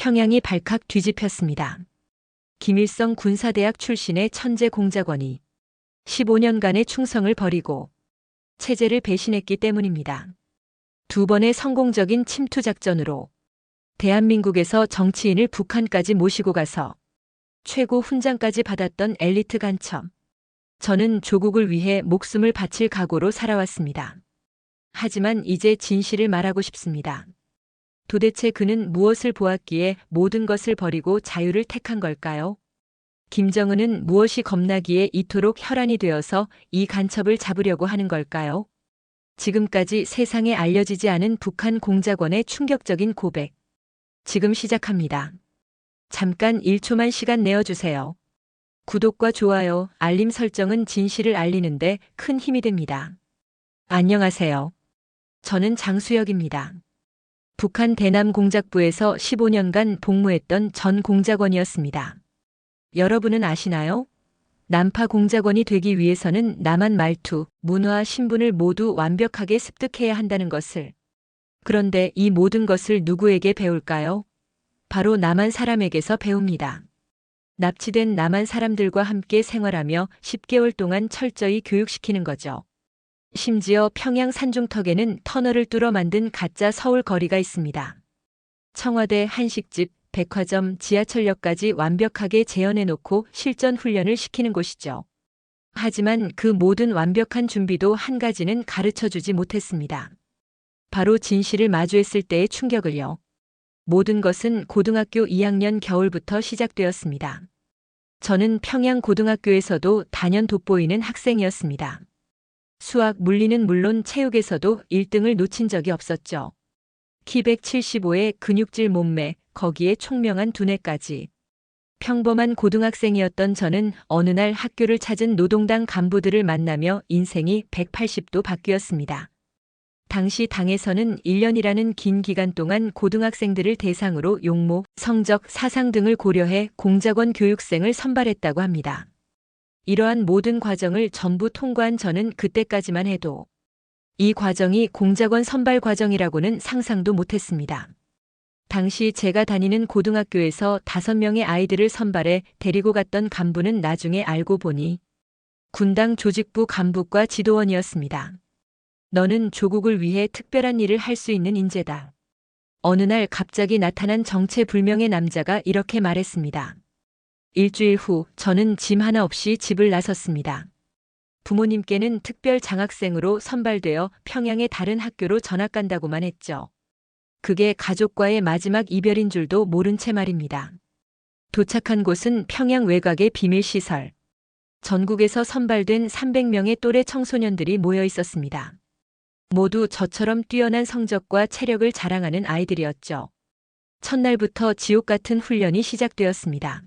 평양이 발칵 뒤집혔습니다. 김일성 군사대학 출신의 천재 공작원이 15년간의 충성을 버리고 체제를 배신했기 때문입니다. 두 번의 성공적인 침투 작전으로 대한민국에서 정치인을 북한까지 모시고 가서 최고 훈장까지 받았던 엘리트 간첩. 저는 조국을 위해 목숨을 바칠 각오로 살아왔습니다. 하지만 이제 진실을 말하고 싶습니다. 도대체 그는 무엇을 보았기에 모든 것을 버리고 자유를 택한 걸까요? 김정은은 무엇이 겁나기에 이토록 혈안이 되어서 이 간첩을 잡으려고 하는 걸까요? 지금까지 세상에 알려지지 않은 북한 공작원의 충격적인 고백. 지금 시작합니다. 잠깐 1초만 시간 내어주세요. 구독과 좋아요, 알림 설정은 진실을 알리는데 큰 힘이 됩니다. 안녕하세요. 저는 장수혁입니다. 북한 대남 공작부에서 15년간 복무했던 전 공작원이었습니다. 여러분은 아시나요? 남파 공작원이 되기 위해서는 남한 말투, 문화, 신분을 모두 완벽하게 습득해야 한다는 것을. 그런데 이 모든 것을 누구에게 배울까요? 바로 남한 사람에게서 배웁니다. 납치된 남한 사람들과 함께 생활하며 10개월 동안 철저히 교육시키는 거죠. 심지어 평양 산중턱에는 터널을 뚫어 만든 가짜 서울 거리가 있습니다. 청와대, 한식집, 백화점, 지하철역까지 완벽하게 재현해놓고 실전 훈련을 시키는 곳이죠. 하지만 그 모든 완벽한 준비도 한 가지는 가르쳐주지 못했습니다. 바로 진실을 마주했을 때의 충격을요. 모든 것은 고등학교 2학년 겨울부터 시작되었습니다. 저는 평양 고등학교에서도 단연 돋보이는 학생이었습니다. 수학, 물리는 물론 체육에서도 1등을 놓친 적이 없었죠. 키 175의 근육질 몸매, 거기에 총명한 두뇌까지. 평범한 고등학생이었던 저는 어느 날 학교를 찾은 노동당 간부들을 만나며 인생이 180도 바뀌었습니다. 당시 당에서는 1년이라는 긴 기간 동안 고등학생들을 대상으로 용모, 성적, 사상 등을 고려해 공작원 교육생을 선발했다고 합니다. 이러한 모든 과정을 전부 통과한 저는 그때까지만 해도 이 과정이 공작원 선발 과정이라고는 상상도 못했습니다. 당시 제가 다니는 고등학교에서 5명의 아이들을 선발해 데리고 갔던 간부는 나중에 알고 보니 군당 조직부 간부과 지도원이었습니다. 너는 조국을 위해 특별한 일을 할 수 있는 인재다. 어느 날 갑자기 나타난 정체불명의 남자가 이렇게 말했습니다. 일주일 후 저는 짐 하나 없이 집을 나섰습니다. 부모님께는 특별 장학생으로 선발되어 평양의 다른 학교로 전학 간다고만 했죠. 그게 가족과의 마지막 이별인 줄도 모른 채 말입니다. 도착한 곳은 평양 외곽의 비밀시설. 전국에서 선발된 300명의 또래 청소년들이 모여 있었습니다. 모두 저처럼 뛰어난 성적과 체력을 자랑하는 아이들이었죠. 첫날부터 지옥 같은 훈련이 시작되었습니다.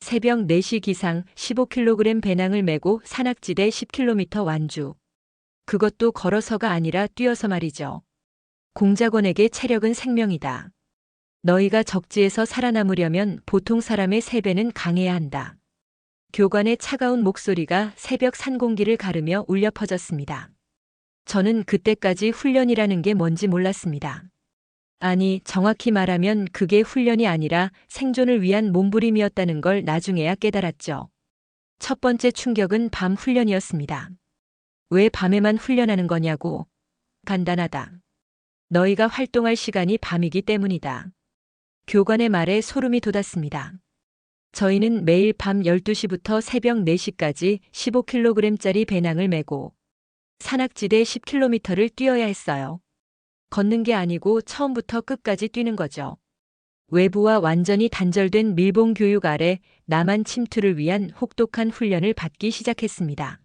새벽 4시 기상 15kg 배낭을 메고 산악지대 10km 완주. 그것도 걸어서가 아니라 뛰어서 말이죠. 공작원에게 체력은 생명이다. 너희가 적지에서 살아남으려면 보통 사람의 3배는 강해야 한다. 교관의 차가운 목소리가 새벽 산 공기를 가르며 울려 퍼졌습니다. 저는 그때까지 훈련이라는 게 뭔지 몰랐습니다. 아니, 정확히 말하면 그게 훈련이 아니라 생존을 위한 몸부림이었다는 걸 나중에야 깨달았죠. 첫 번째 충격은 밤 훈련이었습니다. 왜 밤에만 훈련하는 거냐고. 간단하다. 너희가 활동할 시간이 밤이기 때문이다. 교관의 말에 소름이 돋았습니다. 저희는 매일 밤 12시부터 새벽 4시까지 15kg짜리 배낭을 메고 산악지대 10km를 뛰어야 했어요. 걷는 게 아니고 처음부터 끝까지 뛰는 거죠. 외부와 완전히 단절된 밀봉 교육 아래 남한 침투를 위한 혹독한 훈련을 받기 시작했습니다.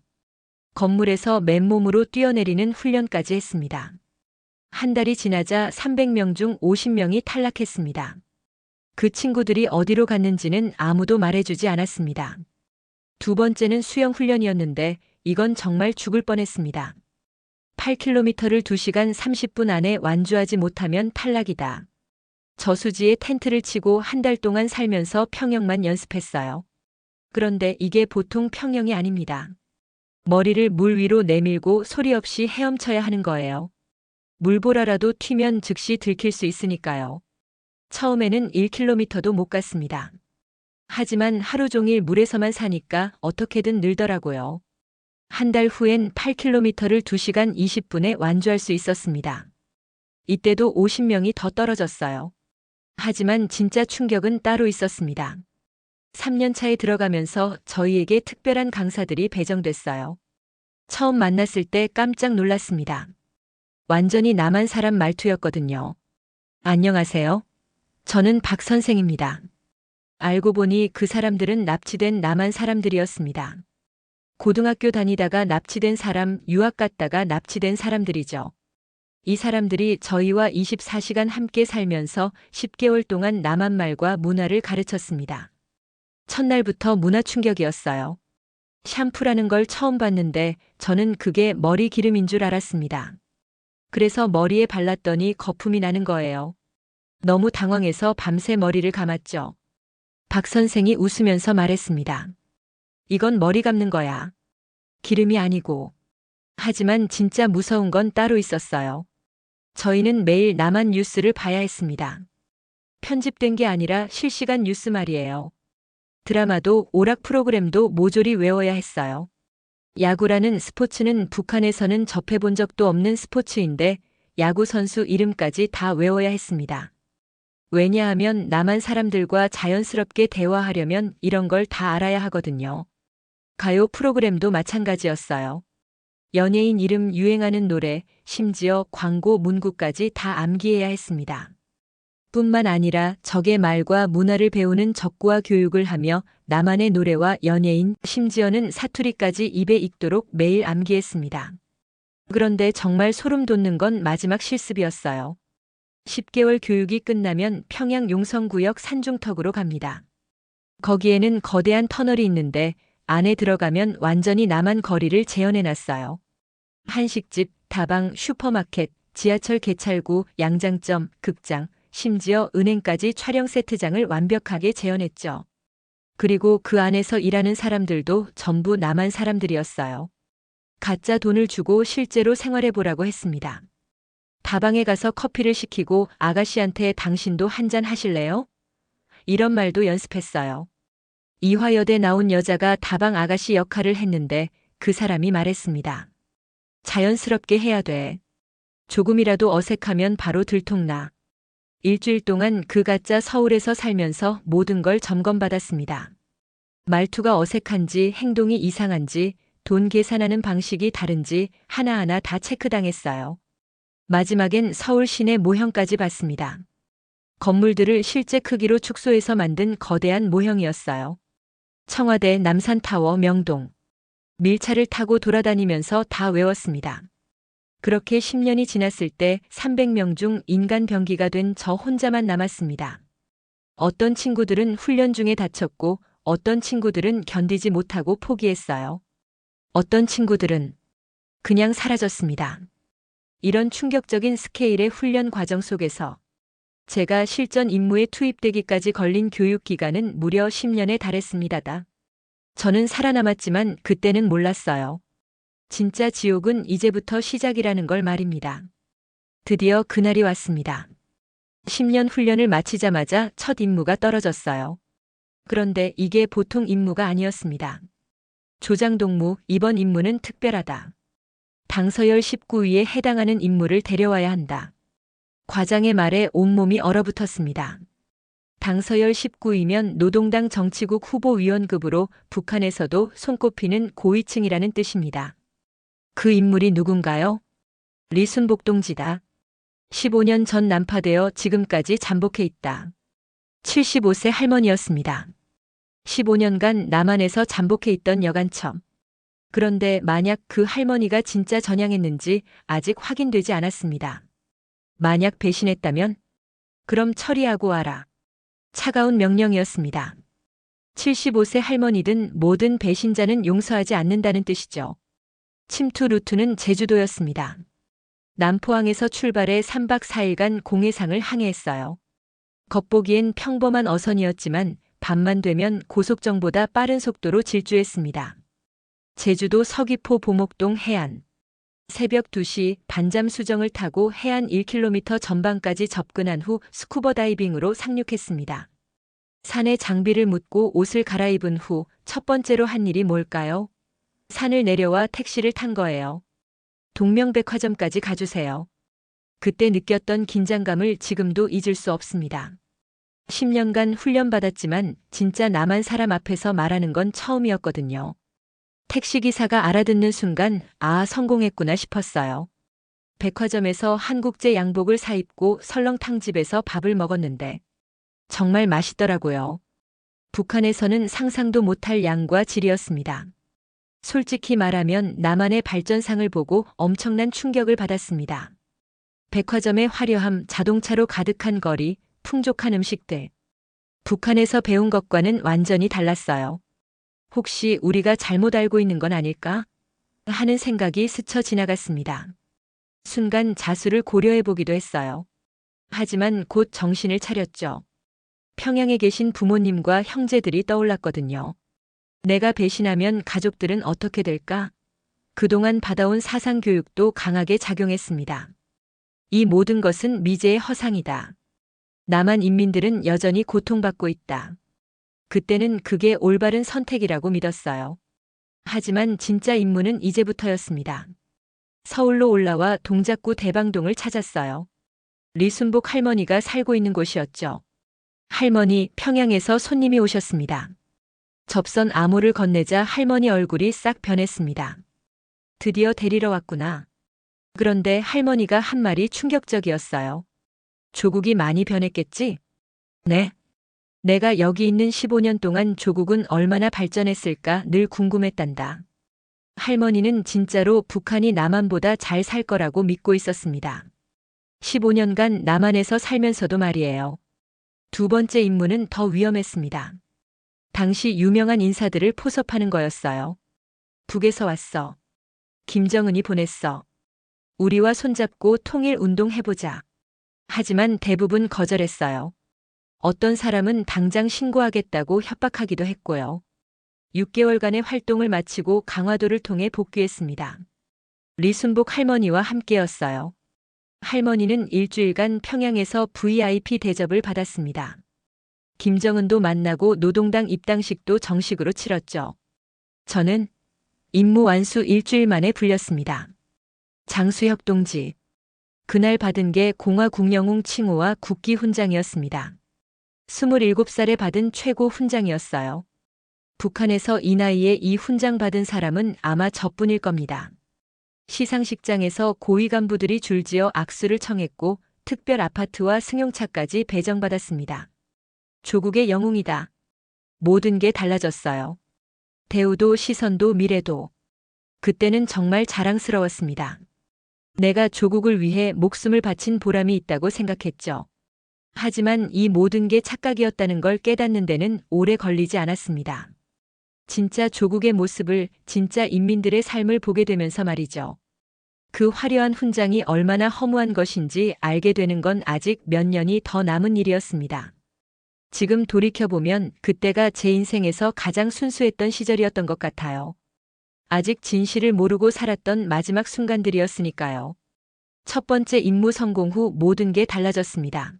건물에서 맨몸으로 뛰어내리는 훈련까지 했습니다. 한 달이 지나자 300명 중 50명이 탈락했습니다. 그 친구들이 어디로 갔는지는 아무도 말해주지 않았습니다. 두 번째는 수영 훈련이었는데 이건 정말 죽을 뻔했습니다. 8km를 2시간 30분 안에 완주하지 못하면 탈락이다. 저수지에 텐트를 치고 한 달 동안 살면서 평영만 연습했어요. 그런데 이게 보통 평영이 아닙니다. 머리를 물 위로 내밀고 소리 없이 헤엄쳐야 하는 거예요. 물보라라도 튀면 즉시 들킬 수 있으니까요. 처음에는 1km도 못 갔습니다. 하지만 하루 종일 물에서만 사니까 어떻게든 늘더라고요. 한 달 후엔 8km를 2시간 20분에 완주할 수 있었습니다. 이때도 50명이 더 떨어졌어요. 하지만 진짜 충격은 따로 있었습니다. 3년 차에 들어가면서 저희에게 특별한 강사들이 배정됐어요. 처음 만났을 때 깜짝 놀랐습니다. 완전히 남한 사람 말투였거든요. 안녕하세요. 저는 박 선생입니다. 알고 보니 그 사람들은 납치된 남한 사람들이었습니다. 고등학교 다니다가 납치된 사람, 유학 갔다가 납치된 사람들이죠. 이 사람들이 저희와 24시간 함께 살면서 10개월 동안 남한 말과 문화를 가르쳤습니다. 첫날부터 문화 충격이었어요. 샴푸라는 걸 처음 봤는데 저는 그게 머리 기름인 줄 알았습니다. 그래서 머리에 발랐더니 거품이 나는 거예요. 너무 당황해서 밤새 머리를 감았죠. 박 선생이 웃으면서 말했습니다. 이건 머리 감는 거야. 기름이 아니고. 하지만 진짜 무서운 건 따로 있었어요. 저희는 매일 남한 뉴스를 봐야 했습니다. 편집된 게 아니라 실시간 뉴스 말이에요. 드라마도 오락 프로그램도 모조리 외워야 했어요. 야구라는 스포츠는 북한에서는 접해본 적도 없는 스포츠인데 야구 선수 이름까지 다 외워야 했습니다. 왜냐하면 남한 사람들과 자연스럽게 대화하려면 이런 걸 다 알아야 하거든요. 가요 프로그램도 마찬가지였어요. 연예인 이름, 유행하는 노래, 심지어 광고 문구까지 다 암기해야 했습니다. 뿐만 아니라 적의 말과 문화를 배우는 적구와 교육을 하며 남한의 노래와 연예인, 심지어는 사투리까지 입에 익도록 매일 암기했습니다. 그런데 정말 소름 돋는 건 마지막 실습이었어요. 10개월 교육이 끝나면 평양 용성구역 산중턱으로 갑니다. 거기에는 거대한 터널이 있는데 안에 들어가면 완전히 남한 거리를 재현해놨어요. 한식집, 다방, 슈퍼마켓, 지하철 개찰구, 양장점, 극장, 심지어 은행까지 촬영 세트장을 완벽하게 재현했죠. 그리고 그 안에서 일하는 사람들도 전부 남한 사람들이었어요. 가짜 돈을 주고 실제로 생활해보라고 했습니다. 다방에 가서 커피를 시키고 아가씨한테 당신도 한잔 하실래요? 이런 말도 연습했어요. 이화여대 나온 여자가 다방 아가씨 역할을 했는데 그 사람이 말했습니다. 자연스럽게 해야 돼. 조금이라도 어색하면 바로 들통나. 일주일 동안 그 가짜 서울에서 살면서 모든 걸 점검받았습니다. 말투가 어색한지 행동이 이상한지 돈 계산하는 방식이 다른지 하나하나 다 체크당했어요. 마지막엔 서울 시내 모형까지 봤습니다. 건물들을 실제 크기로 축소해서 만든 거대한 모형이었어요. 청와대, 남산타워, 명동. 밀차를 타고 돌아다니면서 다 외웠습니다. 그렇게 10년이 지났을 때 300명 중 인간 병기가 된 저 혼자만 남았습니다. 어떤 친구들은 훈련 중에 다쳤고 어떤 친구들은 견디지 못하고 포기했어요. 어떤 친구들은 그냥 사라졌습니다. 이런 충격적인 스케일의 훈련 과정 속에서 제가 실전 임무에 투입되기까지 걸린 교육 기간은 무려 10년에 달했습니다. 저는 살아남았지만 그때는 몰랐어요. 진짜 지옥은 이제부터 시작이라는 걸 말입니다. 드디어 그날이 왔습니다. 10년 훈련을 마치자마자 첫 임무가 떨어졌어요. 그런데 이게 보통 임무가 아니었습니다. 조장동무, 이번 임무는 특별하다. 당서열 19위에 해당하는 인물을 데려와야 한다. 과장의 말에 온몸이 얼어붙었습니다. 당서열 19위면 노동당 정치국 후보위원급으로 북한에서도 손꼽히는 고위층이라는 뜻입니다. 그 인물이 누군가요? 리순복 동지다. 15년 전 난파되어 지금까지 잠복해 있다. 75세 할머니였습니다. 15년간 남한에서 잠복해 있던 여간첩. 그런데 만약 그 할머니가 진짜 전향했는지 아직 확인되지 않았습니다. 만약 배신했다면? 그럼 처리하고 와라. 차가운 명령이었습니다. 75세 할머니든 모든 배신자는 용서하지 않는다는 뜻이죠. 침투 루트는 제주도였습니다. 남포항에서 출발해 3박 4일간 공해상을 항해했어요. 겉보기엔 평범한 어선이었지만 밤만 되면 고속정보다 빠른 속도로 질주했습니다. 제주도 서귀포 보목동 해안. 새벽 2시 반잠 수정을 타고 해안 1km 전방까지 접근한 후 스쿠버 다이빙으로 상륙했습니다. 산에 장비를 묻고 옷을 갈아입은 후 첫 번째로 한 일이 뭘까요? 산을 내려와 택시를 탄 거예요. 동명백화점까지 가주세요. 그때 느꼈던 긴장감을 지금도 잊을 수 없습니다. 10년간 훈련받았지만 진짜 남한 사람 앞에서 말하는 건 처음이었거든요. 택시기사가 알아듣는 순간 아, 성공했구나 싶었어요. 백화점에서 한국제 양복을 사입고 설렁탕집에서 밥을 먹었는데 정말 맛있더라고요. 북한에서는 상상도 못할 양과 질이었습니다. 솔직히 말하면 남한의 발전상을 보고 엄청난 충격을 받았습니다. 백화점의 화려함, 자동차로 가득한 거리, 풍족한 음식들. 북한에서 배운 것과는 완전히 달랐어요. 혹시 우리가 잘못 알고 있는 건 아닐까? 하는 생각이 스쳐 지나갔습니다. 순간 자수를 고려해 보기도 했어요. 하지만 곧 정신을 차렸죠. 평양에 계신 부모님과 형제들이 떠올랐거든요. 내가 배신하면 가족들은 어떻게 될까? 그동안 받아온 사상 교육도 강하게 작용했습니다. 이 모든 것은 미제의 허상이다. 남한 인민들은 여전히 고통받고 있다. 그때는 그게 올바른 선택이라고 믿었어요. 하지만 진짜 임무는 이제부터였습니다. 서울로 올라와 동작구 대방동을 찾았어요. 리순복 할머니가 살고 있는 곳이었죠. 할머니, 평양에서 손님이 오셨습니다. 접선 암호를 건네자 할머니 얼굴이 싹 변했습니다. 드디어 데리러 왔구나. 그런데 할머니가 한 말이 충격적이었어요. 조국이 많이 변했겠지? 네. 내가 여기 있는 15년 동안 조국은 얼마나 발전했을까 늘 궁금했단다. 할머니는 진짜로 북한이 남한보다 잘 살 거라고 믿고 있었습니다. 15년간 남한에서 살면서도 말이에요. 두 번째 임무는 더 위험했습니다. 당시 유명한 인사들을 포섭하는 거였어요. 북에서 왔어. 김정은이 보냈어. 우리와 손잡고 통일 운동 해보자. 하지만 대부분 거절했어요. 어떤 사람은 당장 신고하겠다고 협박하기도 했고요. 6개월간의 활동을 마치고 강화도를 통해 복귀했습니다. 리순복 할머니와 함께였어요. 할머니는 일주일간 평양에서 VIP 대접을 받았습니다. 김정은도 만나고 노동당 입당식도 정식으로 치렀죠. 저는 임무 완수 일주일 만에 불렸습니다. 장수혁 동지. 그날 받은 게 공화국영웅 칭호와 국기 훈장이었습니다. 27살에 받은 최고 훈장이었어요. 북한에서 이 나이에 이 훈장 받은 사람은 아마 저뿐일 겁니다. 시상식장에서 고위 간부들이 줄지어 악수를 청했고 특별 아파트와 승용차까지 배정받았습니다. 조국의 영웅이다. 모든 게 달라졌어요. 대우도 시선도 미래도. 그때는 정말 자랑스러웠습니다. 내가 조국을 위해 목숨을 바친 보람이 있다고 생각했죠. 하지만 이 모든 게 착각이었다는 걸 깨닫는 데는 오래 걸리지 않았습니다. 진짜 조국의 모습을, 진짜 인민들의 삶을 보게 되면서 말이죠. 그 화려한 훈장이 얼마나 허무한 것인지 알게 되는 건 아직 몇 년이 더 남은 일이었습니다. 지금 돌이켜보면 그때가 제 인생에서 가장 순수했던 시절이었던 것 같아요. 아직 진실을 모르고 살았던 마지막 순간들이었으니까요. 첫 번째 임무 성공 후 모든 게 달라졌습니다.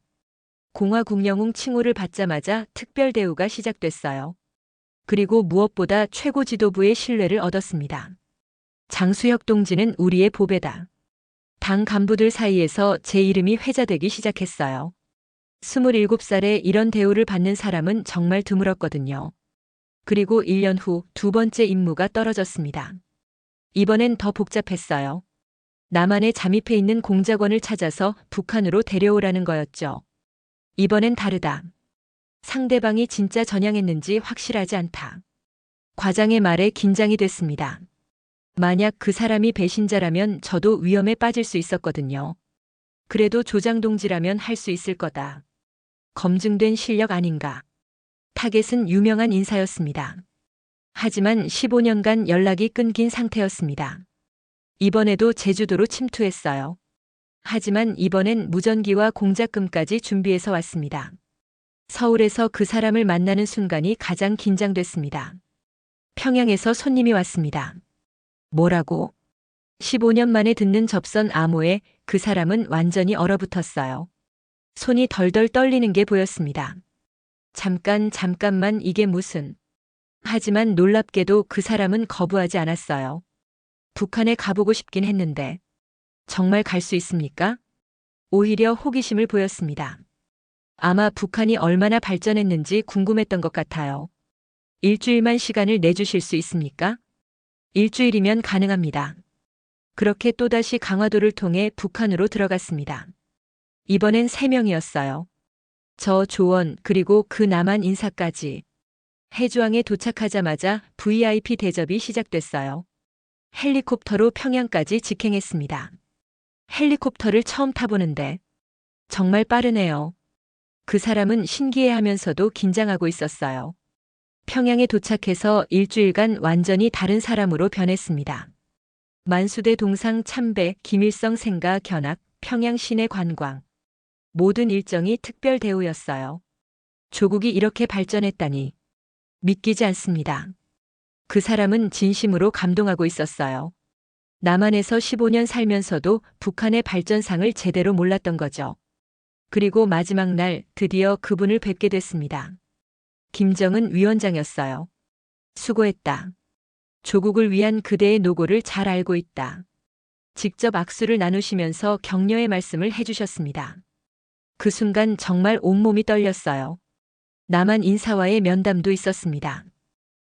공화국영웅 칭호를 받자마자 특별 대우가 시작됐어요. 그리고 무엇보다 최고 지도부의 신뢰를 얻었습니다. 장수혁 동지는 우리의 보배다. 당 간부들 사이에서 제 이름이 회자되기 시작했어요. 27살에 이런 대우를 받는 사람은 정말 드물었거든요. 그리고 1년 후 두 번째 임무가 떨어졌습니다. 이번엔 더 복잡했어요. 남한에 잠입해 있는 공작원을 찾아서 북한으로 데려오라는 거였죠. 이번엔 다르다. 상대방이 진짜 전향했는지 확실하지 않다. 과장의 말에 긴장이 됐습니다. 만약 그 사람이 배신자라면 저도 위험에 빠질 수 있었거든요. 그래도 조장동지라면 할 수 있을 거다. 검증된 실력 아닌가. 타겟은 유명한 인사였습니다. 하지만 15년간 연락이 끊긴 상태였습니다. 이번에도 제주도로 침투했어요. 하지만 이번엔 무전기와 공작금까지 준비해서 왔습니다. 서울에서 그 사람을 만나는 순간이 가장 긴장됐습니다. 평양에서 손님이 왔습니다. 뭐라고? 15년 만에 듣는 접선 암호에 그 사람은 완전히 얼어붙었어요. 손이 덜덜 떨리는 게 보였습니다. 잠깐만 이게 무슨. 하지만 놀랍게도 그 사람은 거부하지 않았어요. 북한에 가보고 싶긴 했는데 정말 갈 수 있습니까? 오히려 호기심을 보였습니다. 아마 북한이 얼마나 발전했는지 궁금했던 것 같아요. 일주일만 시간을 내주실 수 있습니까? 일주일이면 가능합니다. 그렇게 또다시 강화도를 통해 북한으로 들어갔습니다. 이번엔 3명이었어요. 저 조원 그리고 그 남한 인사까지. 해주항에 도착하자마자 VIP 대접이 시작됐어요. 헬리콥터로 평양까지 직행했습니다. 헬리콥터를 처음 타보는데 정말 빠르네요. 그 사람은 신기해하면서도 긴장하고 있었어요. 평양에 도착해서 일주일간 완전히 다른 사람으로 변했습니다. 만수대 동상 참배, 김일성 생가 견학, 평양 시내 관광. 모든 일정이 특별 대우였어요. 조국이 이렇게 발전했다니 믿기지 않습니다. 그 사람은 진심으로 감동하고 있었어요. 남한에서 15년 살면서도 북한의 발전상을 제대로 몰랐던 거죠. 그리고 마지막 날 드디어 그분을 뵙게 됐습니다. 김정은 위원장이었어요. 수고했다. 조국을 위한 그대의 노고를 잘 알고 있다. 직접 악수를 나누시면서 격려의 말씀을 해주셨습니다. 그 순간 정말 온몸이 떨렸어요. 남한 인사와의 면담도 있었습니다.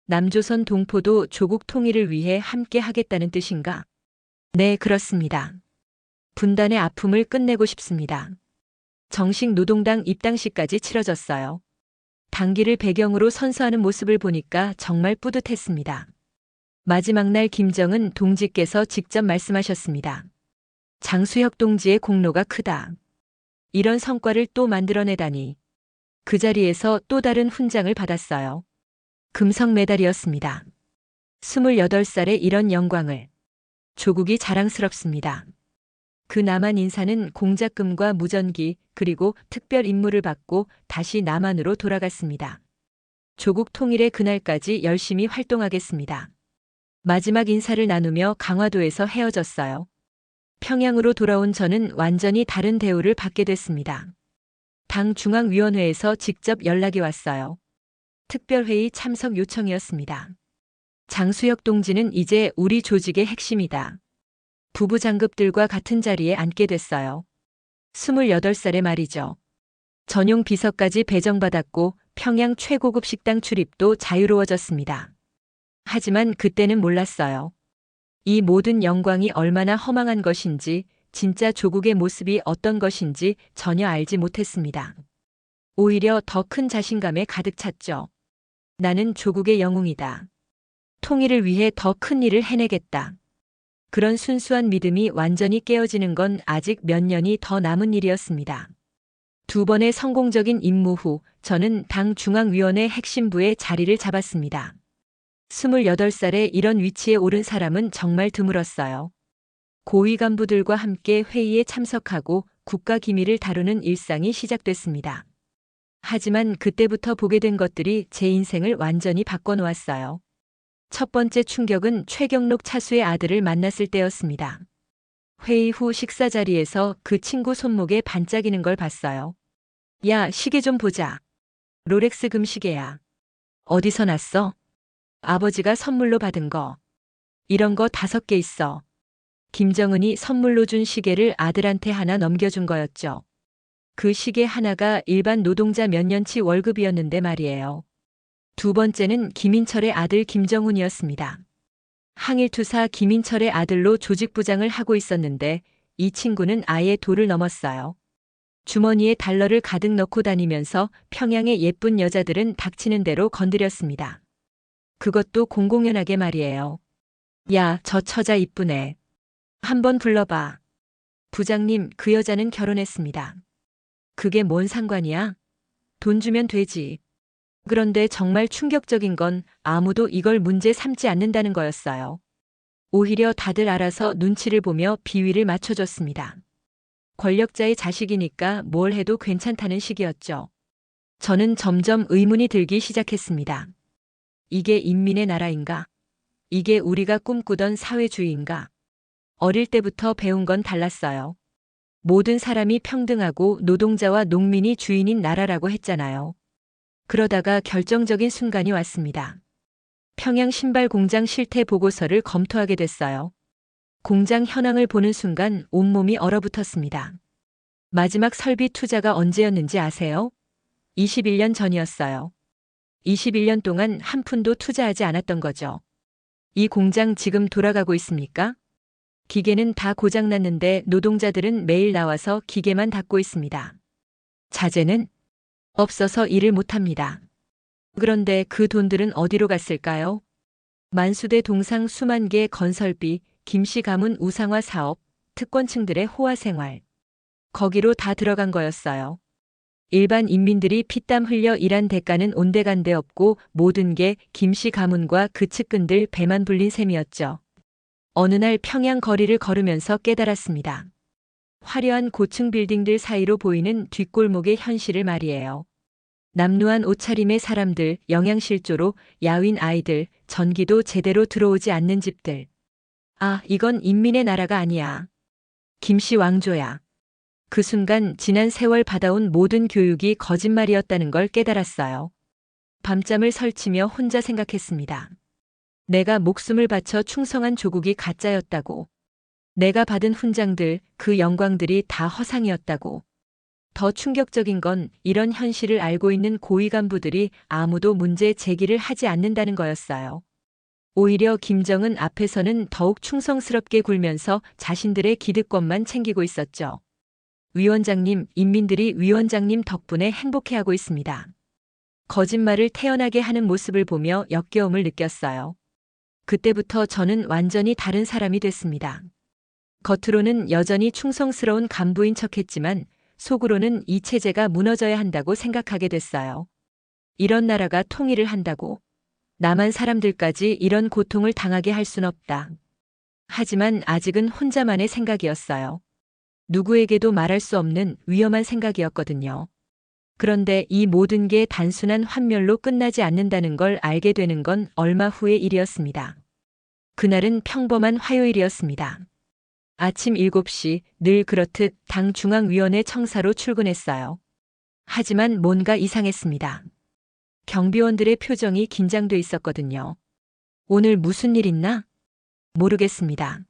남조선 동포도 조국 통일을 위해 함께 하겠다는 뜻인가? 네, 그렇습니다. 분단의 아픔을 끝내고 싶습니다. 정식 노동당 입당식까지 치러졌어요. 당기를 배경으로 선서하는 모습을 보니까 정말 뿌듯했습니다. 마지막 날 김정은 동지께서 직접 말씀하셨습니다. 장수혁 동지의 공로가 크다. 이런 성과를 또 만들어내다니. 그 자리에서 또 다른 훈장을 받았어요. 금성 메달이었습니다. 28살에 이런 영광을. 조국이 자랑스럽습니다. 그 남한 인사는 공작금과 무전기 그리고 특별 임무를 받고 다시 남한으로 돌아갔습니다. 조국 통일의 그날까지 열심히 활동하겠습니다. 마지막 인사를 나누며 강화도에서 헤어졌어요. 평양으로 돌아온 저는 완전히 다른 대우를 받게 됐습니다. 당 중앙위원회에서 직접 연락이 왔어요. 특별회의 참석 요청이었습니다. 장수혁 동지는 이제 우리 조직의 핵심이다. 부부 장급들과 같은 자리에 앉게 됐어요. 28살의 말이죠. 전용 비서까지 배정받았고 평양 최고급 식당 출입도 자유로워졌습니다. 하지만 그때는 몰랐어요. 이 모든 영광이 얼마나 허망한 것인지, 진짜 조국의 모습이 어떤 것인지 전혀 알지 못했습니다. 오히려 더 큰 자신감에 가득 찼죠. 나는 조국의 영웅이다. 통일을 위해 더 큰 일을 해내겠다. 그런 순수한 믿음이 완전히 깨어지는 건 아직 몇 년이 더 남은 일이었습니다. 2번의 성공적인 임무 후 저는 당 중앙위원회 핵심부에 자리를 잡았습니다. 28살에 이런 위치에 오른 사람은 정말 드물었어요. 고위 간부들과 함께 회의에 참석하고 국가 기밀을 다루는 일상이 시작됐습니다. 하지만 그때부터 보게 된 것들이 제 인생을 완전히 바꿔놓았어요. 첫 번째 충격은 최경록 차수의 아들을 만났을 때였습니다. 회의 후 식사 자리에서 그 친구 손목에 반짝이는 걸 봤어요. 야, 시계 좀 보자. 롤렉스 금시계야. 어디서 났어? 아버지가 선물로 받은 거. 이런 거 5개 있어. 김정은이 선물로 준 시계를 아들한테 하나 넘겨준 거였죠. 그 시계 하나가 일반 노동자 몇 년치 월급이었는데 말이에요. 2번째는 김인철의 아들 김정훈이었습니다. 항일투사 김인철의 아들로 조직부장을 하고 있었는데 이 친구는 아예 도를 넘었어요. 주머니에 달러를 가득 넣고 다니면서 평양의 예쁜 여자들은 닥치는 대로 건드렸습니다. 그것도 공공연하게 말이에요. 야, 저 처자 이쁘네. 한번 불러봐. 부장님, 그 여자는 결혼했습니다. 그게 뭔 상관이야? 돈 주면 되지. 그런데 정말 충격적인 건 아무도 이걸 문제 삼지 않는다는 거였어요. 오히려 다들 알아서 눈치를 보며 비위를 맞춰줬습니다. 권력자의 자식이니까 뭘 해도 괜찮다는 식이었죠. 저는 점점 의문이 들기 시작했습니다. 이게 인민의 나라인가? 이게 우리가 꿈꾸던 사회주의인가? 어릴 때부터 배운 건 달랐어요. 모든 사람이 평등하고 노동자와 농민이 주인인 나라라고 했잖아요. 그러다가 결정적인 순간이 왔습니다. 평양 신발 공장 실태 보고서를 검토하게 됐어요. 공장 현황을 보는 순간 온몸이 얼어붙었습니다. 마지막 설비 투자가 언제였는지 아세요? 21년 전이었어요. 21년 동안 한 푼도 투자하지 않았던 거죠. 이 공장 지금 돌아가고 있습니까? 기계는 다 고장났는데 노동자들은 매일 나와서 기계만 닦고 있습니다. 자재는 없어서 일을 못합니다. 그런데 그 돈들은 어디로 갔을까요? 만수대 동상 수만 개 건설비, 김씨 가문 우상화 사업, 특권층들의 호화 생활. 거기로 다 들어간 거였어요. 일반 인민들이 피땀 흘려 일한 대가는 온데간데 없고 모든 게 김씨 가문과 그 측근들 배만 불린 셈이었죠. 어느 날 평양 거리를 걸으면서 깨달았습니다. 화려한 고층 빌딩들 사이로 보이는 뒷골목의 현실을 말이에요. 남루한 옷차림의 사람들, 영양실조로 야윈 아이들, 전기도 제대로 들어오지 않는 집들. 아, 이건 인민의 나라가 아니야. 김씨 왕조야. 그 순간 지난 세월 받아온 모든 교육이 거짓말이었다는 걸 깨달았어요. 밤잠을 설치며 혼자 생각했습니다. 내가 목숨을 바쳐 충성한 조국이 가짜였다고. 내가 받은 훈장들, 그 영광들이 다 허상이었다고. 더 충격적인 건 이런 현실을 알고 있는 고위 간부들이 아무도 문제 제기를 하지 않는다는 거였어요. 오히려 김정은 앞에서는 더욱 충성스럽게 굴면서 자신들의 기득권만 챙기고 있었죠. 위원장님, 인민들이 위원장님 덕분에 행복해하고 있습니다. 거짓말을 태연하게 하는 모습을 보며 역겨움을 느꼈어요. 그때부터 저는 완전히 다른 사람이 됐습니다. 겉으로는 여전히 충성스러운 간부인 척했지만 속으로는 이 체제가 무너져야 한다고 생각하게 됐어요. 이런 나라가 통일을 한다고. 남한 사람들까지 이런 고통을 당하게 할 순 없다. 하지만 아직은 혼자만의 생각이었어요. 누구에게도 말할 수 없는 위험한 생각이었거든요. 그런데 이 모든 게 단순한 환멸로 끝나지 않는다는 걸 알게 되는 건 얼마 후의 일이었습니다. 그날은 평범한 화요일이었습니다. 아침 7시 늘 그렇듯 당 중앙위원회 청사로 출근했어요. 하지만 뭔가 이상했습니다. 경비원들의 표정이 긴장돼 있었거든요. 오늘 무슨 일 있나? 모르겠습니다.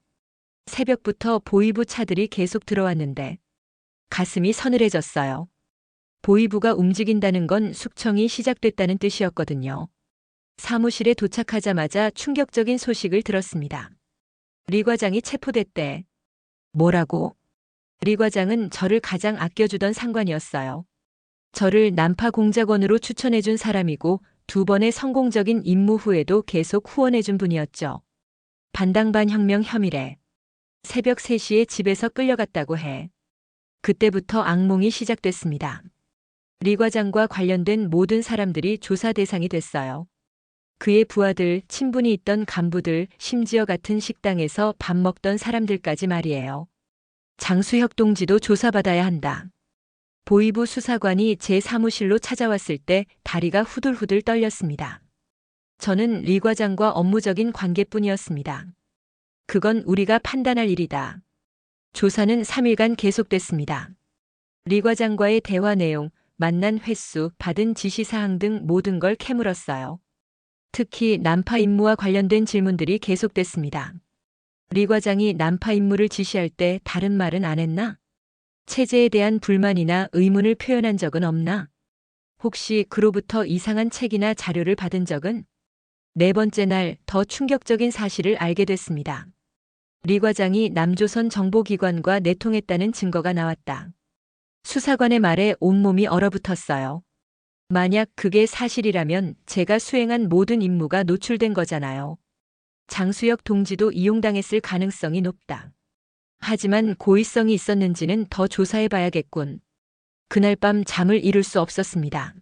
새벽부터 보이부 차들이 계속 들어왔는데 가슴이 서늘해졌어요. 보이부가 움직인다는 건 숙청이 시작됐다는 뜻이었거든요. 사무실에 도착하자마자 충격적인 소식을 들었습니다. 리 과장이 체포됐대. 뭐라고? 리 과장은 저를 가장 아껴주던 상관이었어요. 저를 난파 공작원으로 추천해준 사람이고 2번의 성공적인 임무 후에도 계속 후원해준 분이었죠. 반당반 혁명 혐의래. 새벽 3시에 집에서 끌려갔다고 해. 그때부터 악몽이 시작됐습니다. 리 과장과 관련된 모든 사람들이 조사 대상이 됐어요. 그의 부하들, 친분이 있던 간부들, 심지어 같은 식당에서 밥 먹던 사람들까지 말이에요. 장수혁 동지도 조사받아야 한다. 보이부 수사관이 제 사무실로 찾아왔을 때 다리가 후들후들 떨렸습니다. 저는 리 과장과 업무적인 관계뿐이었습니다. 그건 우리가 판단할 일이다. 조사는 3일간 계속됐습니다. 리 과장과의 대화 내용, 만난 횟수, 받은 지시사항 등 모든 걸 캐물었어요. 특히 난파 임무와 관련된 질문들이 계속됐습니다. 리 과장이 난파 임무를 지시할 때 다른 말은 안 했나? 체제에 대한 불만이나 의문을 표현한 적은 없나? 혹시 그로부터 이상한 책이나 자료를 받은 적은? 4번째 날 더 충격적인 사실을 알게 됐습니다. 리 과장이 남조선 정보기관과 내통했다는 증거가 나왔다. 수사관의 말에 온몸이 얼어붙었어요. 만약 그게 사실이라면 제가 수행한 모든 임무가 노출된 거잖아요. 장수혁 동지도 이용당했을 가능성이 높다. 하지만 고의성이 있었는지는 더 조사해봐야겠군. 그날 밤 잠을 이룰 수 없었습니다.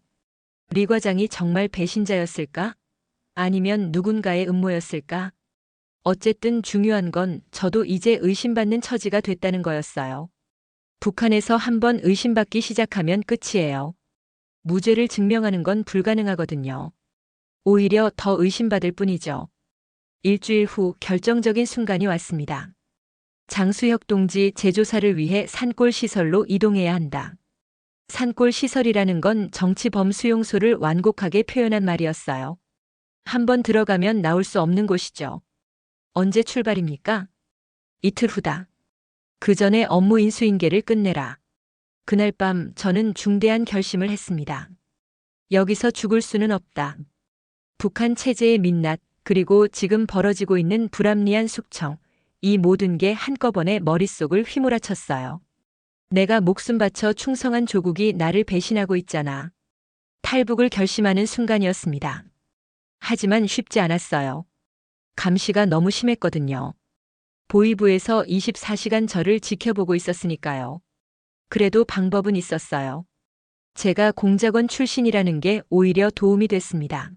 리 과장이 정말 배신자였을까? 아니면 누군가의 음모였을까? 어쨌든 중요한 건 저도 이제 의심받는 처지가 됐다는 거였어요. 북한에서 한번 의심받기 시작하면 끝이에요. 무죄를 증명하는 건 불가능하거든요. 오히려 더 의심받을 뿐이죠. 일주일 후 결정적인 순간이 왔습니다. 장수혁 동지 재조사를 위해 산골 시설로 이동해야 한다. 산골 시설이라는 건 정치범 수용소를 완곡하게 표현한 말이었어요. 한번 들어가면 나올 수 없는 곳이죠. 언제 출발입니까? 이틀 후다. 그 전에 업무 인수인계를 끝내라. 그날 밤 저는 중대한 결심을 했습니다. 여기서 죽을 수는 없다. 북한 체제의 민낯, 그리고 지금 벌어지고 있는 불합리한 숙청, 이 모든 게 한꺼번에 머릿속을 휘몰아쳤어요. 내가 목숨 바쳐 충성한 조국이 나를 배신하고 있잖아. 탈북을 결심하는 순간이었습니다. 하지만 쉽지 않았어요. 감시가 너무 심했거든요. 보위부에서 24시간 저를 지켜보고 있었으니까요. 그래도 방법은 있었어요. 제가 공작원 출신이라는 게 오히려 도움이 됐습니다.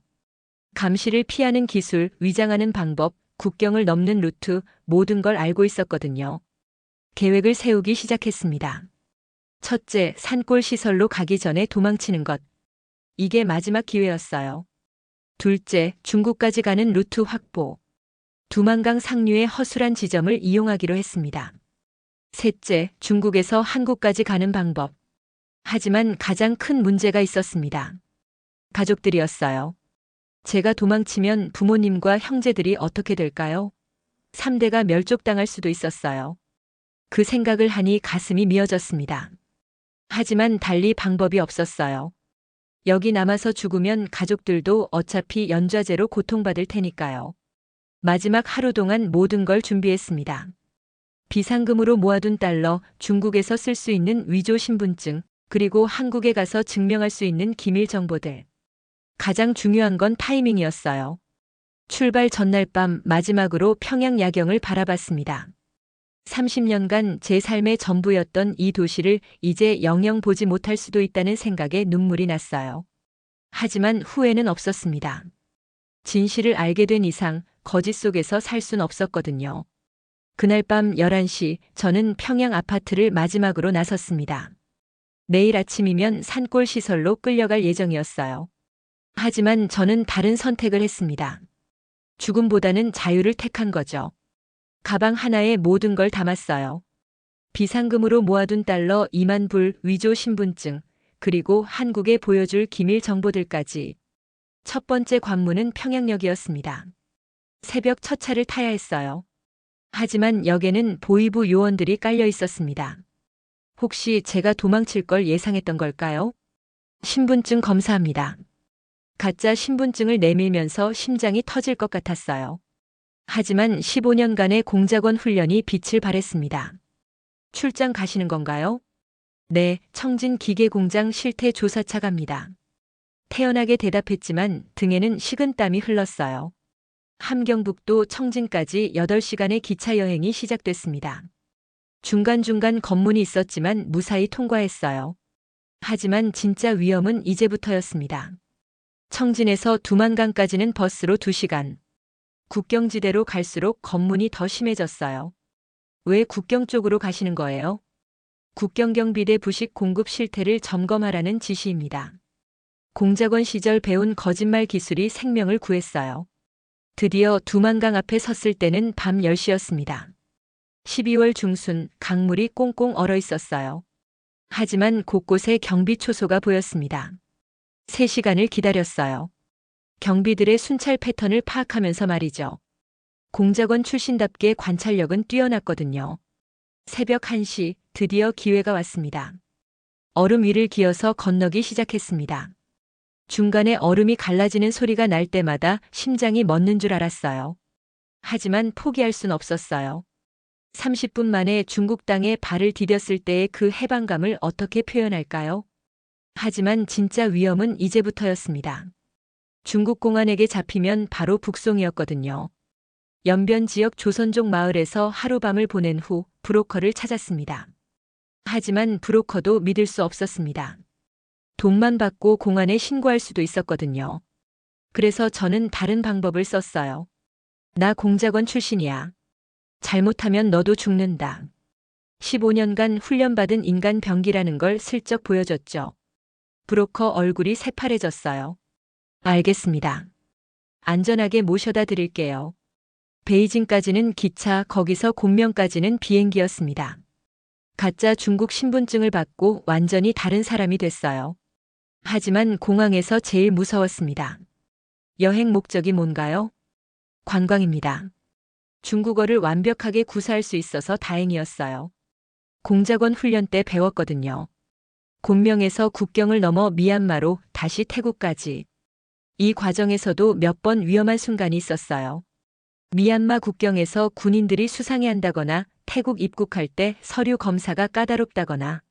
감시를 피하는 기술, 위장하는 방법, 국경을 넘는 루트, 모든 걸 알고 있었거든요. 계획을 세우기 시작했습니다. 첫째, 산골 시설로 가기 전에 도망치는 것. 이게 마지막 기회였어요. 둘째, 중국까지 가는 루트 확보. 두만강 상류의 허술한 지점을 이용하기로 했습니다. 셋째, 중국에서 한국까지 가는 방법. 하지만 가장 큰 문제가 있었습니다. 가족들이었어요. 제가 도망치면 부모님과 형제들이 어떻게 될까요? 3대가 멸족당할 수도 있었어요. 그 생각을 하니 가슴이 미어졌습니다. 하지만 달리 방법이 없었어요. 여기 남아서 죽으면 가족들도 어차피 연좌제로 고통받을 테니까요. 마지막 하루 동안 모든 걸 준비했습니다. 비상금으로 모아둔 달러, 중국에서 쓸 수 있는 위조 신분증, 그리고 한국에 가서 증명할 수 있는 기밀 정보들. 가장 중요한 건 타이밍이었어요. 출발 전날 밤 마지막으로 평양 야경을 바라봤습니다. 30년간 제 삶의 전부였던 이 도시를 이제 영영 보지 못할 수도 있다는 생각에 눈물이 났어요. 하지만 후회는 없었습니다. 진실을 알게 된 이상 거짓 속에서 살 순 없었거든요. 그날 밤 11시 저는 평양 아파트를 마지막으로 나섰습니다. 내일 아침이면 산골 시설로 끌려갈 예정이었어요. 하지만 저는 다른 선택을 했습니다. 죽음보다는 자유를 택한 거죠. 가방 하나에 모든 걸 담았어요. 비상금으로 모아둔 달러 2만 불, 위조 신분증, 그리고 한국에 보여줄 기밀 정보들까지. 첫 번째 관문은 평양역이었습니다. 새벽 첫 차를 타야 했어요. 하지만 역에는 보위부 요원들이 깔려 있었습니다. 혹시 제가 도망칠 걸 예상했던 걸까요? 신분증 검사합니다. 가짜 신분증을 내밀면서 심장이 터질 것 같았어요. 하지만 15년간의 공작원 훈련이 빛을 발했습니다. 출장 가시는 건가요? 네, 청진 기계공장 실태 조사차 갑니다. 태연하게 대답했지만 등에는 식은땀이 흘렀어요. 함경북도 청진까지 8시간의 기차 여행이 시작됐습니다. 중간중간 검문이 있었지만 무사히 통과했어요. 하지만 진짜 위험은 이제부터였습니다. 청진에서 두만강까지는 버스로 2시간. 국경지대로 갈수록 검문이 더 심해졌어요. 왜 국경 쪽으로 가시는 거예요? 국경경비대 부식 공급 실태를 점검하라는 지시입니다. 공작원 시절 배운 거짓말 기술이 생명을 구했어요. 드디어 두만강 앞에 섰을 때는 밤 10시였습니다. 12월 중순 강물이 꽁꽁 얼어 있었어요. 하지만 곳곳에 경비 초소가 보였습니다. 3시간을 기다렸어요. 경비들의 순찰 패턴을 파악하면서 말이죠. 공작원 출신답게 관찰력은 뛰어났거든요. 새벽 1시 드디어 기회가 왔습니다. 얼음 위를 기어서 건너기 시작했습니다. 중간에 얼음이 갈라지는 소리가 날 때마다 심장이 멎는 줄 알았어요. 하지만 포기할 순 없었어요. 30분 만에 중국 땅에 발을 디뎠을 때의 그 해방감을 어떻게 표현할까요? 하지만 진짜 위험은 이제부터였습니다. 중국 공안에게 잡히면 바로 북송이었거든요. 연변 지역 조선족 마을에서 하룻밤을 보낸 후 브로커를 찾았습니다. 하지만 브로커도 믿을 수 없었습니다. 돈만 받고 공안에 신고할 수도 있었거든요. 그래서 저는 다른 방법을 썼어요. 나 공작원 출신이야. 잘못하면 너도 죽는다. 15년간 훈련받은 인간 병기라는 걸 슬쩍 보여줬죠. 브로커 얼굴이 새파래졌어요. 알겠습니다. 안전하게 모셔다 드릴게요. 베이징까지는 기차, 거기서 곤명까지는 비행기였습니다. 가짜 중국 신분증을 받고 완전히 다른 사람이 됐어요. 하지만 공항에서 제일 무서웠습니다. 여행 목적이 뭔가요? 관광입니다. 중국어를 완벽하게 구사할 수 있어서 다행이었어요. 공작원 훈련 때 배웠거든요. 곤명에서 국경을 넘어 미얀마로 다시 태국까지. 이 과정에서도 몇 번 위험한 순간이 있었어요. 미얀마 국경에서 군인들이 수상해한다거나 태국 입국할 때 서류 검사가 까다롭다거나.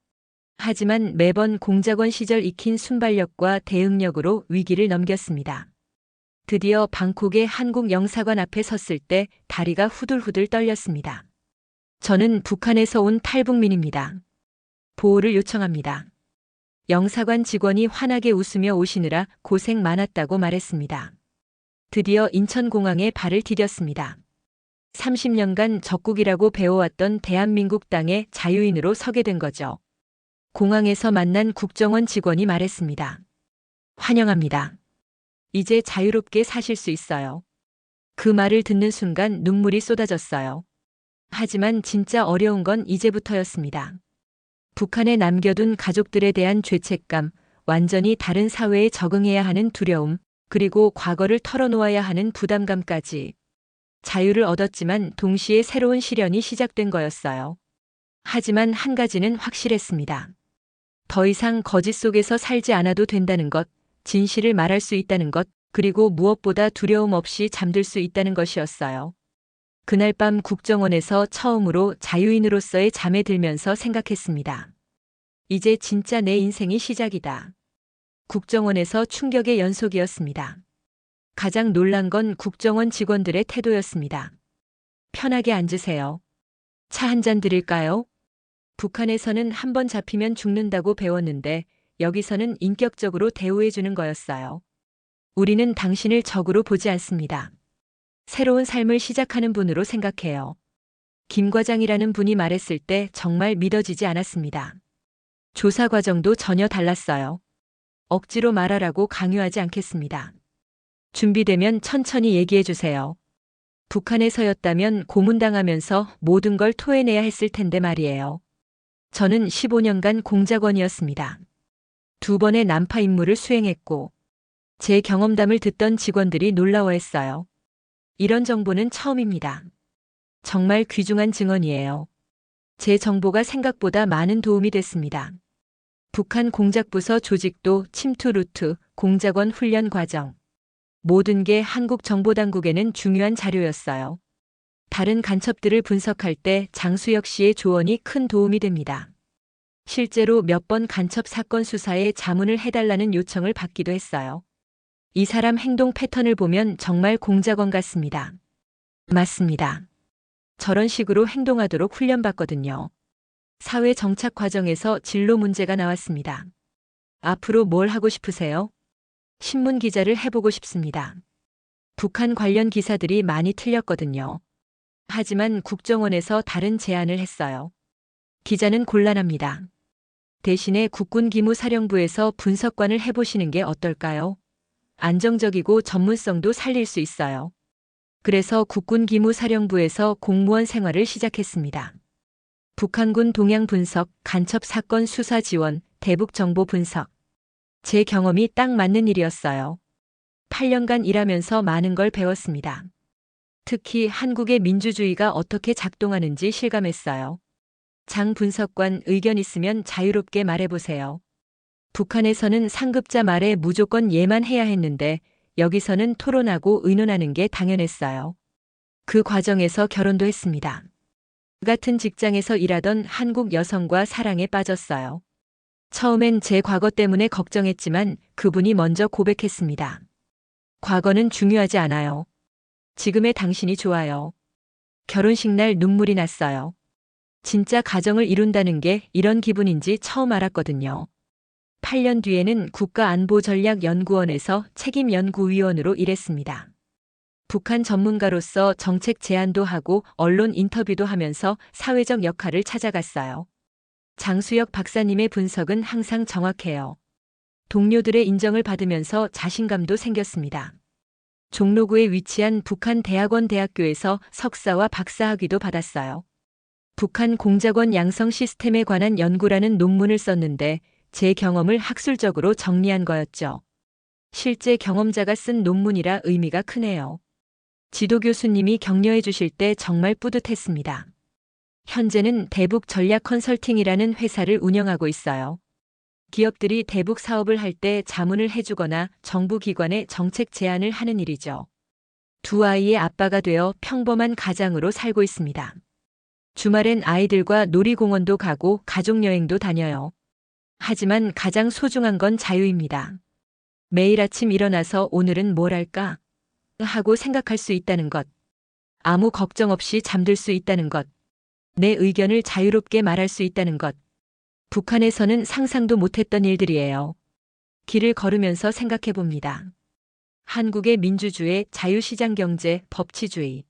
하지만 매번 공작원 시절 익힌 순발력과 대응력으로 위기를 넘겼습니다. 드디어 방콕의 한국 영사관 앞에 섰을 때 다리가 후들후들 떨렸습니다. 저는 북한에서 온 탈북민입니다. 보호를 요청합니다. 영사관 직원이 환하게 웃으며 오시느라 고생 많았다고 말했습니다. 드디어 인천공항에 발을 디뎠습니다. 30년간 적국이라고 배워왔던 대한민국 땅의 자유인으로 서게 된 거죠. 공항에서 만난 국정원 직원이 말했습니다. 환영합니다. 이제 자유롭게 사실 수 있어요. 그 말을 듣는 순간 눈물이 쏟아졌어요. 하지만 진짜 어려운 건 이제부터였습니다. 북한에 남겨둔 가족들에 대한 죄책감, 완전히 다른 사회에 적응해야 하는 두려움, 그리고 과거를 털어놓아야 하는 부담감까지. 자유를 얻었지만 동시에 새로운 시련이 시작된 거였어요. 하지만 한 가지는 확실했습니다. 더 이상 거짓 속에서 살지 않아도 된다는 것, 진실을 말할 수 있다는 것, 그리고 무엇보다 두려움 없이 잠들 수 있다는 것이었어요. 그날 밤 국정원에서 처음으로 자유인으로서의 잠에 들면서 생각했습니다. 이제 진짜 내 인생이 시작이다. 국정원에서 충격의 연속이었습니다. 가장 놀란 건 국정원 직원들의 태도였습니다. 편하게 앉으세요. 차 한 잔 드릴까요? 북한에서는 한 번 잡히면 죽는다고 배웠는데 여기서는 인격적으로 대우해주는 거였어요. 우리는 당신을 적으로 보지 않습니다. 새로운 삶을 시작하는 분으로 생각해요. 김 과장이라는 분이 말했을 때 정말 믿어지지 않았습니다. 조사 과정도 전혀 달랐어요. 억지로 말하라고 강요하지 않겠습니다. 준비되면 천천히 얘기해 주세요. 북한에서였다면 고문당하면서 모든 걸 토해내야 했을 텐데 말이에요. 저는 15년간 공작원이었습니다. 2번의 난파 임무를 수행했고 제 경험담을 듣던 직원들이 놀라워했어요. 이런 정보는 처음입니다. 정말 귀중한 증언이에요. 제 정보가 생각보다 많은 도움이 됐습니다. 북한 공작부서 조직도, 침투 루트, 공작원 훈련 과정. 모든 게 한국 정보당국에는 중요한 자료였어요. 다른 간첩들을 분석할 때 장수혁 씨의 조언이 큰 도움이 됩니다. 실제로 몇 번 간첩 사건 수사에 자문을 해달라는 요청을 받기도 했어요. 이 사람 행동 패턴을 보면 정말 공작원 같습니다. 맞습니다. 저런 식으로 행동하도록 훈련받거든요. 사회 정착 과정에서 진로 문제가 나왔습니다. 앞으로 뭘 하고 싶으세요? 신문 기자를 해보고 싶습니다. 북한 관련 기사들이 많이 틀렸거든요. 하지만 국정원에서 다른 제안을 했어요. 기자는 곤란합니다. 대신에 국군기무사령부에서 분석관을 해보시는 게 어떨까요? 안정적이고 전문성도 살릴 수 있어요. 그래서 국군기무사령부에서 공무원 생활을 시작했습니다. 북한군 동향 분석, 간첩 사건 수사 지원, 대북 정보 분석. 제 경험이 딱 맞는 일이었어요. 8년간 일하면서 많은 걸 배웠습니다. 특히 한국의 민주주의가 어떻게 작동하는지 실감했어요. 장 분석관 의견 있으면 자유롭게 말해보세요. 북한에서는 상급자 말에 무조건 예만 해야 했는데 여기서는 토론하고 의논하는 게 당연했어요. 그 과정에서 결혼도 했습니다. 같은 직장에서 일하던 한국 여성과 사랑에 빠졌어요. 처음엔 제 과거 때문에 걱정했지만 그분이 먼저 고백했습니다. 과거는 중요하지 않아요. 지금의 당신이 좋아요. 결혼식 날 눈물이 났어요. 진짜 가정을 이룬다는 게 이런 기분인지 처음 알았거든요. 8년 뒤에는 국가안보전략연구원에서 책임연구위원으로 일했습니다. 북한 전문가로서 정책 제안도 하고 언론 인터뷰도 하면서 사회적 역할을 찾아갔어요. 장수혁 박사님의 분석은 항상 정확해요. 동료들의 인정을 받으면서 자신감도 생겼습니다. 종로구에 위치한 북한대학원 대학교에서 석사와 박사학위도 받았어요. 북한 공작원 양성 시스템에 관한 연구라는 논문을 썼는데 제 경험을 학술적으로 정리한 거였죠. 실제 경험자가 쓴 논문이라 의미가 크네요. 지도 교수님이 격려해 주실 때 정말 뿌듯했습니다. 현재는 대북 전략 컨설팅이라는 회사를 운영하고 있어요. 기업들이 대북 사업을 할 때 자문을 해주거나 정부 기관에 정책 제안을 하는 일이죠. 두 아이의 아빠가 되어 평범한 가장으로 살고 있습니다. 주말엔 아이들과 놀이공원도 가고 가족여행도 다녀요. 하지만 가장 소중한 건 자유입니다. 매일 아침 일어나서 오늘은 뭘 할까? 하고 생각할 수 있다는 것. 아무 걱정 없이 잠들 수 있다는 것. 내 의견을 자유롭게 말할 수 있다는 것. 북한에서는 상상도 못했던 일들이에요. 길을 걸으면서 생각해 봅니다. 한국의 민주주의, 자유시장 경제, 법치주의.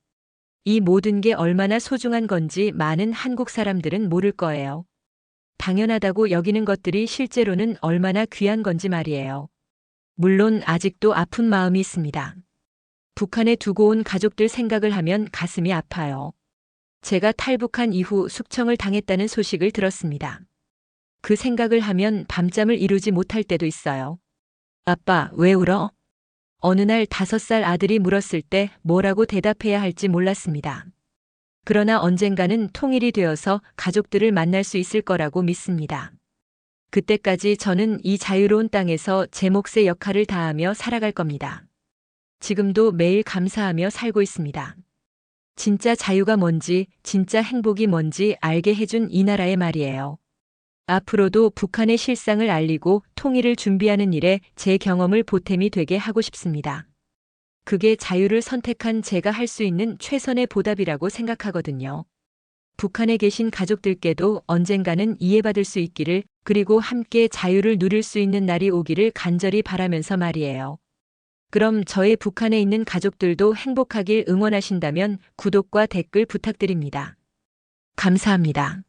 이 모든 게 얼마나 소중한 건지 많은 한국 사람들은 모를 거예요. 당연하다고 여기는 것들이 실제로는 얼마나 귀한 건지 말이에요. 물론 아직도 아픈 마음이 있습니다. 북한에 두고 온 가족들 생각을 하면 가슴이 아파요. 제가 탈북한 이후 숙청을 당했다는 소식을 들었습니다. 그 생각을 하면 밤잠을 이루지 못할 때도 있어요. 아빠, 왜 울어? 어느 날 5살 아들이 물었을 때 뭐라고 대답해야 할지 몰랐습니다. 그러나 언젠가는 통일이 되어서 가족들을 만날 수 있을 거라고 믿습니다. 그때까지 저는 이 자유로운 땅에서 제 몫의 역할을 다하며 살아갈 겁니다. 지금도 매일 감사하며 살고 있습니다. 진짜 자유가 뭔지, 진짜 행복이 뭔지 알게 해준 이 나라의 말이에요. 앞으로도 북한의 실상을 알리고 통일을 준비하는 일에 제 경험을 보탬이 되게 하고 싶습니다. 그게 자유를 선택한 제가 할 수 있는 최선의 보답이라고 생각하거든요. 북한에 계신 가족들께도 언젠가는 이해받을 수 있기를, 그리고 함께 자유를 누릴 수 있는 날이 오기를 간절히 바라면서 말이에요. 그럼 저의 북한에 있는 가족들도 행복하길 응원하신다면 구독과 댓글 부탁드립니다. 감사합니다.